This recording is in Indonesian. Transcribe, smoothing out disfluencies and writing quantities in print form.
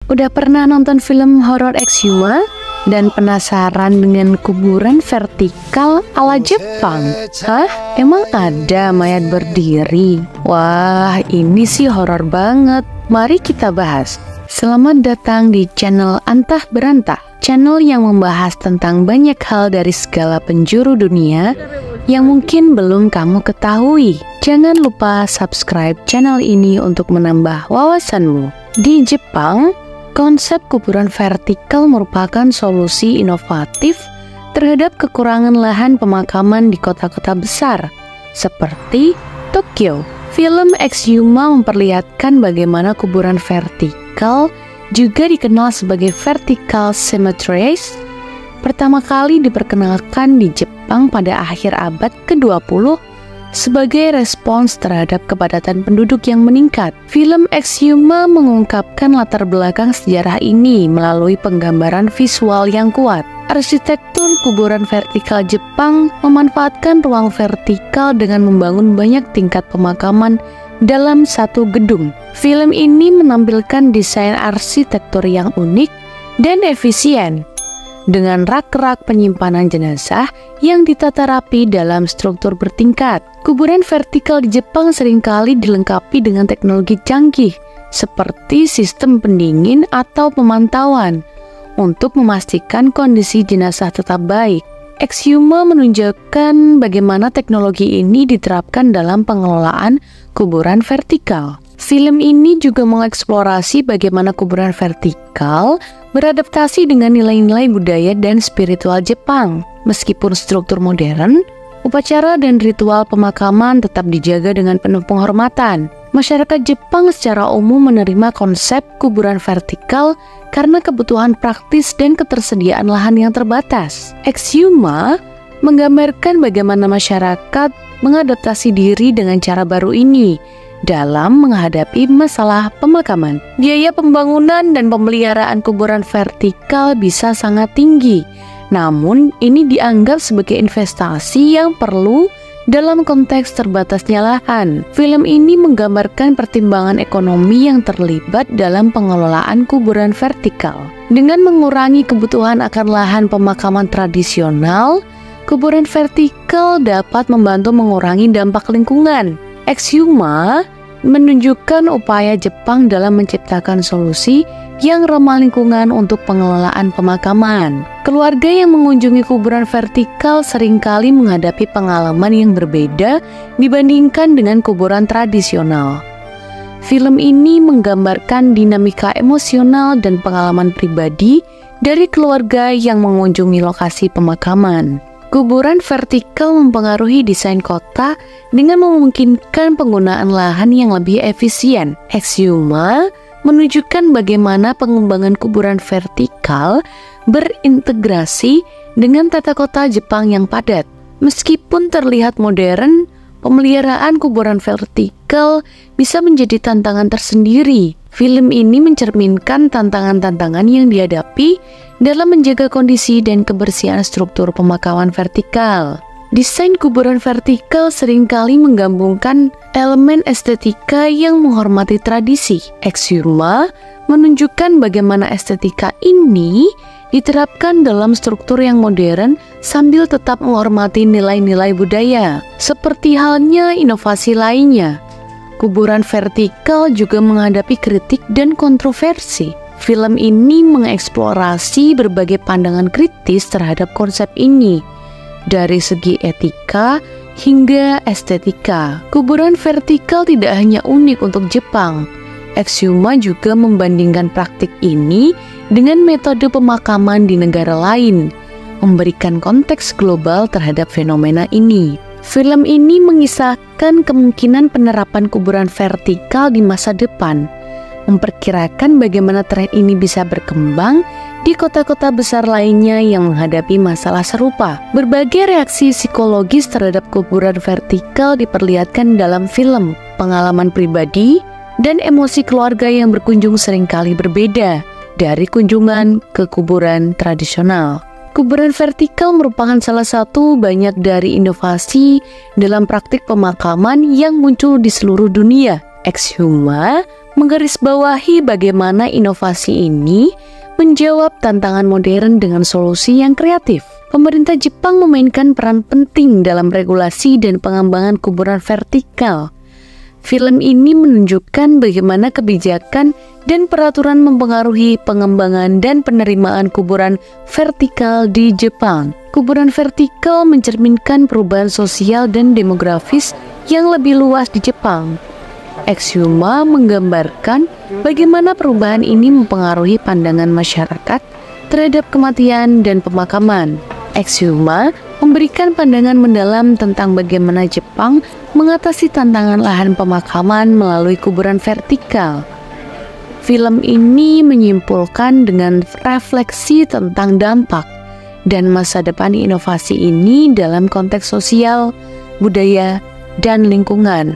Udah pernah nonton film horor Exhuma? Dan penasaran dengan kuburan vertikal ala Jepang? Hah? Emang ada mayat berdiri? Wah, ini sih horor banget. Mari kita bahas. Selamat datang di channel Antah Berantah, channel yang membahas tentang banyak hal dari segala penjuru dunia yang mungkin belum kamu ketahui. Jangan lupa subscribe channel ini untuk menambah wawasanmu. Di Jepang, konsep kuburan vertikal merupakan solusi inovatif terhadap kekurangan lahan pemakaman di kota-kota besar seperti Tokyo. Film Exhuma memperlihatkan bagaimana kuburan vertikal, juga dikenal sebagai vertical cemeteries, pertama kali diperkenalkan di Jepang pada akhir abad ke-20 sebagai respons terhadap kepadatan penduduk yang meningkat. Film Exhuma mengungkapkan latar belakang sejarah ini melalui penggambaran visual yang kuat. Arsitektur kuburan vertikal Jepang memanfaatkan ruang vertikal dengan membangun banyak tingkat pemakaman dalam satu gedung. Film ini menampilkan desain arsitektur yang unik dan efisien, dengan rak-rak penyimpanan jenazah yang ditata rapi dalam struktur bertingkat. Kuburan vertikal di Jepang seringkali dilengkapi dengan teknologi canggih seperti sistem pendingin atau pemantauan untuk memastikan kondisi jenazah tetap baik. Exhuma menunjukkan bagaimana teknologi ini diterapkan dalam pengelolaan kuburan vertikal. Film ini juga mengeksplorasi bagaimana kuburan vertikal beradaptasi dengan nilai-nilai budaya dan spiritual Jepang. Meskipun struktur modern, upacara dan ritual pemakaman tetap dijaga dengan penuh penghormatan. Masyarakat Jepang secara umum menerima konsep kuburan vertikal karena kebutuhan praktis dan ketersediaan lahan yang terbatas. Exhuma menggambarkan bagaimana masyarakat mengadaptasi diri dengan cara baru ini dalam menghadapi masalah pemakaman. Biaya pembangunan dan pemeliharaan kuburan vertikal bisa sangat tinggi, namun ini dianggap sebagai investasi yang perlu dalam konteks terbatasnya lahan. Film ini menggambarkan pertimbangan ekonomi yang terlibat dalam pengelolaan kuburan vertikal. Dengan mengurangi kebutuhan akan lahan pemakaman tradisional, kuburan vertikal dapat membantu mengurangi dampak lingkungan. Exhuma menunjukkan upaya Jepang dalam menciptakan solusi yang ramah lingkungan untuk pengelolaan pemakaman. Keluarga yang mengunjungi kuburan vertikal seringkali menghadapi pengalaman yang berbeda dibandingkan dengan kuburan tradisional. Film ini menggambarkan dinamika emosional dan pengalaman pribadi dari keluarga yang mengunjungi lokasi pemakaman. Kuburan vertikal mempengaruhi desain kota dengan memungkinkan penggunaan lahan yang lebih efisien. Exhuma menunjukkan bagaimana pengembangan kuburan vertikal berintegrasi dengan tata kota Jepang yang padat. Meskipun terlihat modern, pemeliharaan kuburan vertikal bisa menjadi tantangan tersendiri. Film ini mencerminkan tantangan-tantangan yang dihadapi dalam menjaga kondisi dan kebersihan struktur pemakaman vertikal. Desain kuburan vertikal seringkali menggabungkan elemen estetika yang menghormati tradisi. Exhuma menunjukkan bagaimana estetika ini diterapkan dalam struktur yang modern sambil tetap menghormati nilai-nilai budaya. Seperti halnya inovasi lainnya, kuburan vertikal juga menghadapi kritik dan kontroversi. Film ini mengeksplorasi berbagai pandangan kritis terhadap konsep ini, dari segi etika hingga estetika. Kuburan vertikal tidak hanya unik untuk Jepang. Exhuma juga membandingkan praktik ini dengan metode pemakaman di negara lain, memberikan konteks global terhadap fenomena ini. Film ini mengisahkan kemungkinan penerapan kuburan vertikal di masa depan, memperkirakan bagaimana tren ini bisa berkembang di kota-kota besar lainnya yang menghadapi masalah serupa. Berbagai reaksi psikologis terhadap kuburan vertikal diperlihatkan dalam film. Pengalaman pribadi dan emosi keluarga yang berkunjung seringkali berbeda dari kunjungan ke kuburan tradisional. Kuburan vertikal merupakan salah satu banyak dari inovasi dalam praktik pemakaman yang muncul di seluruh dunia. Exhuma menggarisbawahi bagaimana inovasi ini menjawab tantangan modern dengan solusi yang kreatif. Pemerintah Jepang memainkan peran penting dalam regulasi dan pengembangan kuburan vertikal. Film ini menunjukkan bagaimana kebijakan dan peraturan mempengaruhi pengembangan dan penerimaan kuburan vertikal di Jepang. Kuburan vertikal mencerminkan perubahan sosial dan demografis yang lebih luas di Jepang. Exhuma menggambarkan bagaimana perubahan ini mempengaruhi pandangan masyarakat terhadap kematian dan pemakaman. Exhuma memberikan pandangan mendalam tentang bagaimana Jepang mengatasi tantangan lahan pemakaman melalui kuburan vertikal. Film ini menyimpulkan dengan refleksi tentang dampak dan masa depan inovasi ini dalam konteks sosial, budaya, dan lingkungan.